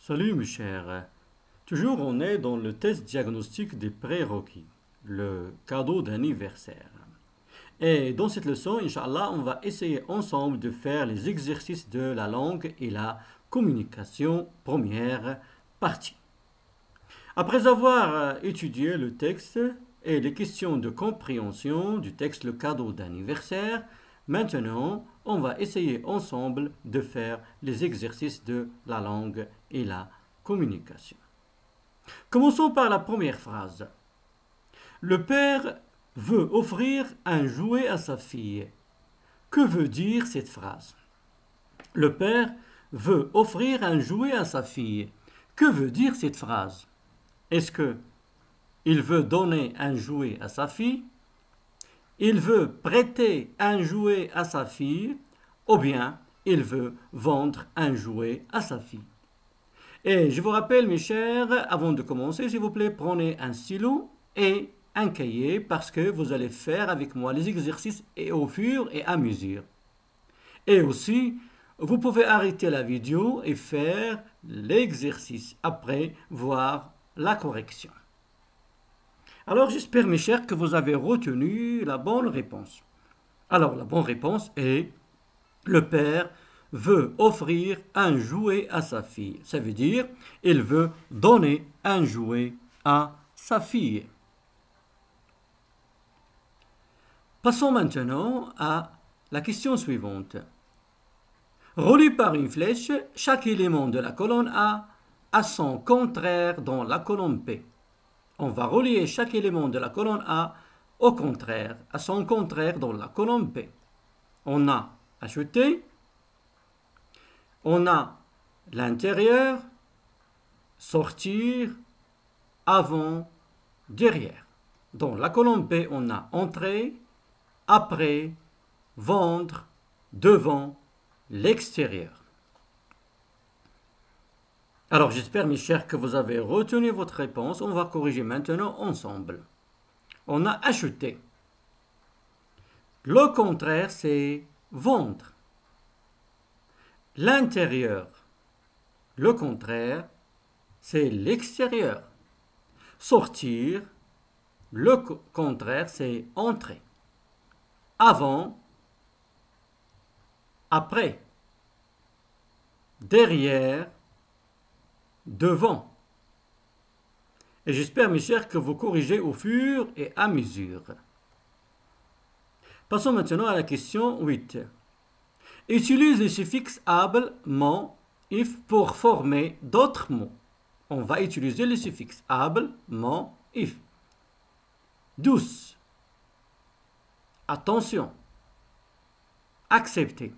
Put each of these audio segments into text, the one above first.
Salut mes chers. Toujours on est dans le test diagnostic des prérequis, le cadeau d'anniversaire. Et dans cette leçon, Inch'Allah, on va essayer ensemble de faire les exercices de la langue et la communication, première partie. Après avoir étudié le texte et les questions de compréhension du texte, le cadeau d'anniversaire, maintenant, on va essayer ensemble de faire les exercices de la langue et la communication. Commençons par la première phrase. Le père veut offrir un jouet à sa fille. Que veut dire cette phrase? Le père veut offrir un jouet à sa fille. Que veut dire cette phrase? Est-ce que il veut donner un jouet à sa fille? Il veut prêter un jouet à sa fille? Ou bien il veut vendre un jouet à sa fille? Et je vous rappelle, mes chers, avant de commencer, s'il vous plaît, prenez un stylo et un cahier parce que vous allez faire avec moi les exercices et au fur et à mesure. Et aussi, vous pouvez arrêter la vidéo et faire l'exercice après, voir la correction. Alors, j'espère, mes chers, que vous avez retenu la bonne réponse. Alors, la bonne réponse est le père veut offrir un jouet à sa fille. Ça veut dire, il veut donner un jouet à sa fille. Passons maintenant à la question suivante. Relié par une flèche, chaque élément de la colonne A a son contraire dans la colonne P. On va relier chaque élément de la colonne A au contraire, à son contraire dans la colonne P. On a acheté, on a l'intérieur, sortir, avant, derrière. Dans la colonne P, on a entrée, après, vendre, devant, l'extérieur. Alors j'espère mes chers que vous avez retenu votre réponse. On va corriger maintenant ensemble. On a acheté. Le contraire c'est vendre. L'intérieur. Le contraire c'est l'extérieur. Sortir. Le contraire c'est entrer. Avant. Après. Derrière. Devant. Et j'espère, mes chers, que vous corrigez au fur et à mesure. Passons maintenant à la question 8. Utilise le suffixe able, mon, if pour former d'autres mots. On va utiliser le suffixe able, mon, if. Douce. Attention. Accepter.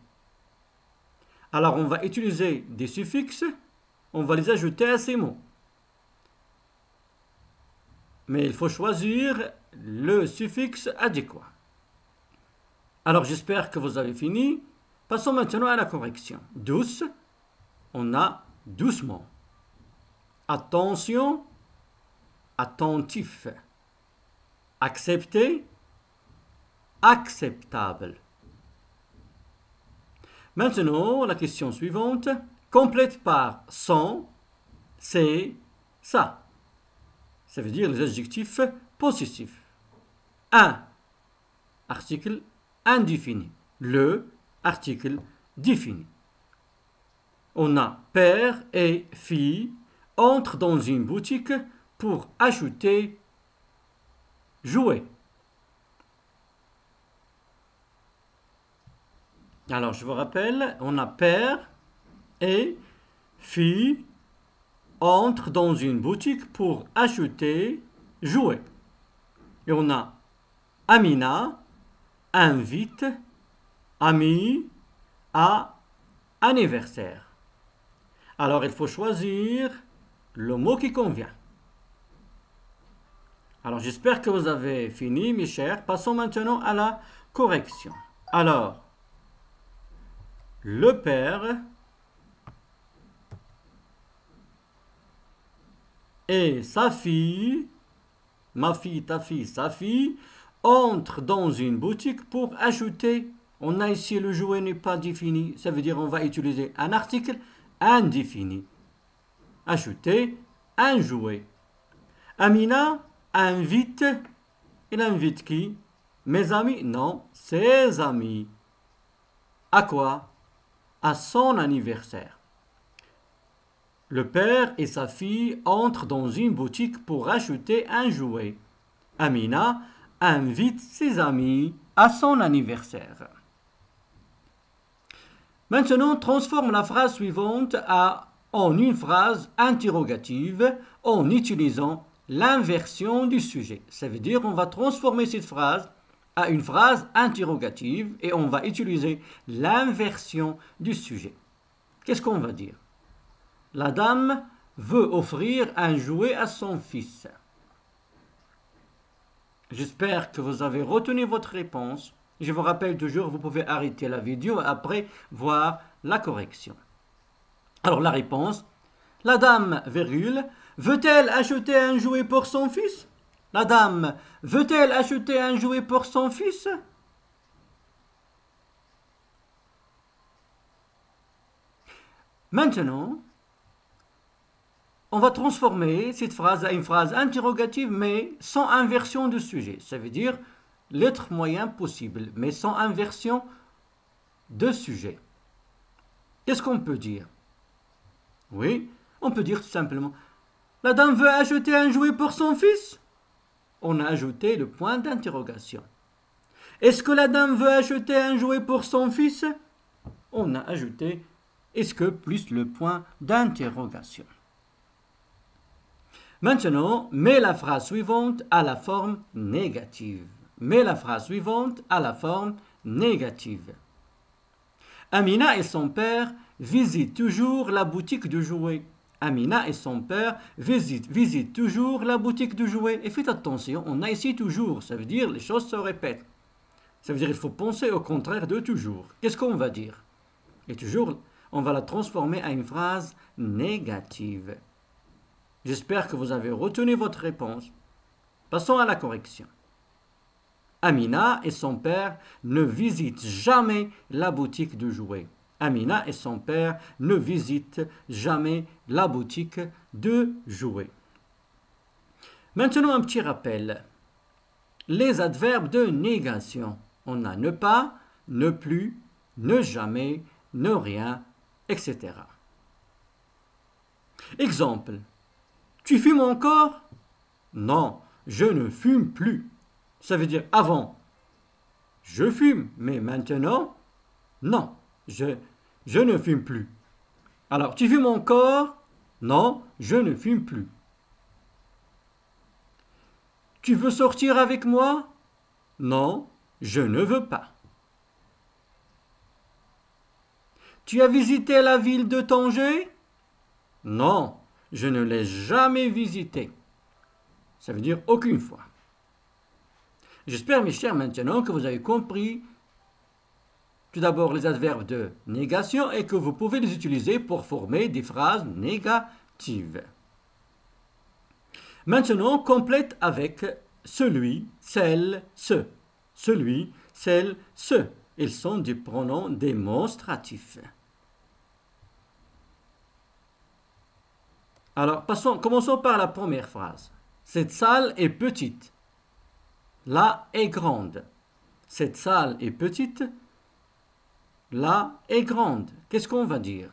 Alors, on va utiliser des suffixes. On va les ajouter à ces mots. Mais il faut choisir le suffixe adéquat. Alors j'espère que vous avez fini. Passons maintenant à la correction. Douce, on a doucement. Attention, attentif. Accepter, acceptable. Maintenant, la question suivante. Complète par son, c'est, ça. Ça veut dire les adjectifs possessifs. Un, article indéfini. Le, article défini. On a père et fille entrent dans une boutique pour acheter jouets. Alors, je vous rappelle, on a père et fille entre dans une boutique pour acheter jouets. Et on a Amina invite ami à anniversaire. Alors il faut choisir le mot qui convient. Alors j'espère que vous avez fini mes chers. Passons maintenant à la correction. Alors, le père et sa fille, ma fille, ta fille, sa fille, entrent dans une boutique pour acheter. On a ici le jouet n'est pas défini. Ça veut dire on va utiliser un article indéfini. acheter un jouet. Amina invite, il invite qui? Mes amis? Non, ses amis. À quoi? À son anniversaire. Le père et sa fille entrent dans une boutique pour acheter un jouet. Amina invite ses amis à son anniversaire. Maintenant, transforme la phrase suivante en une phrase interrogative en utilisant l'inversion du sujet. Ça veut dire qu'on va transformer cette phrase à une phrase interrogative et on va utiliser l'inversion du sujet. Qu'est-ce qu'on va dire? La dame veut offrir un jouet à son fils. J'espère que vous avez retenu votre réponse. Je vous rappelle toujours, vous pouvez arrêter la vidéo et après voir la correction. Alors la réponse, la dame, virgule, veut-elle acheter un jouet pour son fils? La dame veut-elle acheter un jouet pour son fils? Maintenant, on va transformer cette phrase à une phrase interrogative, mais sans inversion de sujet. Ça veut dire l'être moyen possible, mais sans inversion de sujet. Qu'est-ce qu'on peut dire? Oui, on peut dire tout simplement, la dame veut acheter un jouet pour son fils? On a ajouté le point d'interrogation. Est-ce que la dame veut acheter un jouet pour son fils? On a ajouté est-ce que plus le point d'interrogation. Maintenant, mets la phrase suivante à la forme négative. Mets la phrase suivante à la forme négative. Amina et son père visitent toujours la boutique de jouets. Amina et son père visitent toujours la boutique de jouets. Et faites attention, on a ici toujours, ça veut dire les choses se répètent. Ça veut dire qu'il faut penser au contraire de toujours. Qu'est-ce qu'on va dire? Et toujours, on va la transformer à une phrase négative. J'espère que vous avez retenu votre réponse. Passons à la correction. Amina et son père ne visitent jamais la boutique de jouets. Amina et son père ne visitent jamais la boutique de jouets. Maintenant, un petit rappel. Les adverbes de négation. On a ne pas, ne plus, ne jamais, ne rien, etc. Exemple. Tu fumes encore? Non, je ne fume plus. Ça veut dire avant, je fume, mais maintenant, non, je ne fume plus. Alors, tu fumes encore? Non, je ne fume plus. Tu veux sortir avec moi? Non, je ne veux pas. Tu as visité la ville de Tanger? Non, je ne l'ai jamais visitée. Ça veut dire aucune fois. J'espère, mes chers, maintenant que vous avez compris tout d'abord les adverbes de négation et que vous pouvez les utiliser pour former des phrases négatives. Maintenant, complète avec celui, celle, ce. Celui, celle, ce. Ils sont des pronoms démonstratifs. Alors, commençons par la première phrase. Cette salle est petite. La est grande. Cette salle est petite. La est grande. Qu'est-ce qu'on va dire?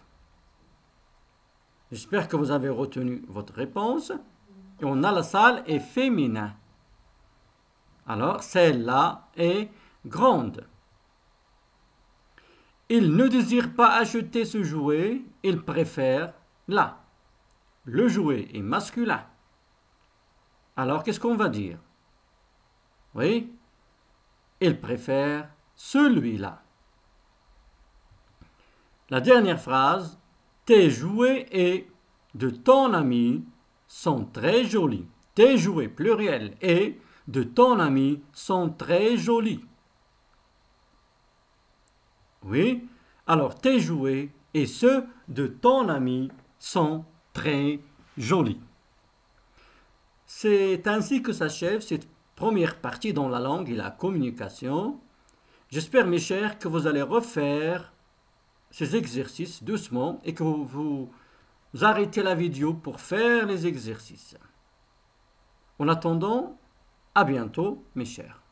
J'espère que vous avez retenu votre réponse. Et on a la salle est féminin. Alors, celle-là est grande. Il ne désire pas acheter ce jouet. Il préfère la. Le jouet est masculin. Alors, qu'est-ce qu'on va dire? Oui, il préfère celui-là. La dernière phrase, tes jouets et de ton ami sont très jolis. Tes jouets, pluriel, et de ton ami sont très jolis. Oui, alors tes jouets et ceux de ton ami sont très jolis. C'est ainsi que s'achève cette première partie dans la langue et la communication. J'espère, mes chers, que vous allez refaire ces exercices doucement et que vous vous arrêtez la vidéo pour faire les exercices. En attendant, à bientôt, mes chers.